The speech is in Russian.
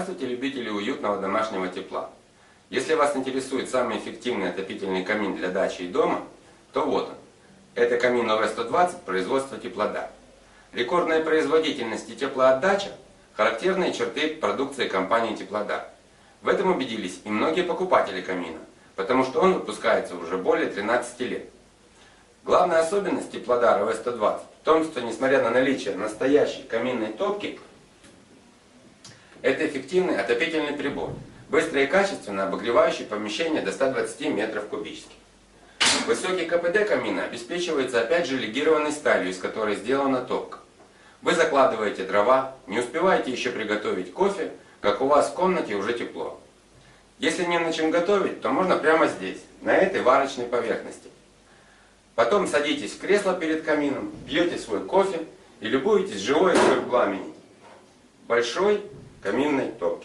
Здравствуйте, любители уютного домашнего тепла. Если вас интересует самый эффективный отопительный камин для дачи и дома, то вот он. Это камин ОВ-120 производства Теплодар. Рекордная производительность и теплоотдача – характерные черты продукции компании Теплодар. В этом убедились и многие покупатели камина, потому что он выпускается уже более 13 лет. Главная особенность Теплодар ОВ-120 в том, что несмотря на наличие настоящей каминной топки, это эффективный отопительный прибор, быстро и качественно обогревающий помещение до 120 метров кубических. Высокий КПД камина обеспечивается опять же легированной сталью, из которой сделана топка. Вы закладываете дрова, не успеваете еще приготовить кофе, как у вас в комнате уже тепло. Если не на чем готовить, то можно прямо здесь, на этой варочной поверхности. Потом садитесь в кресло перед камином, пьете свой кофе и любуетесь живой игрой пламени большой каминной топки.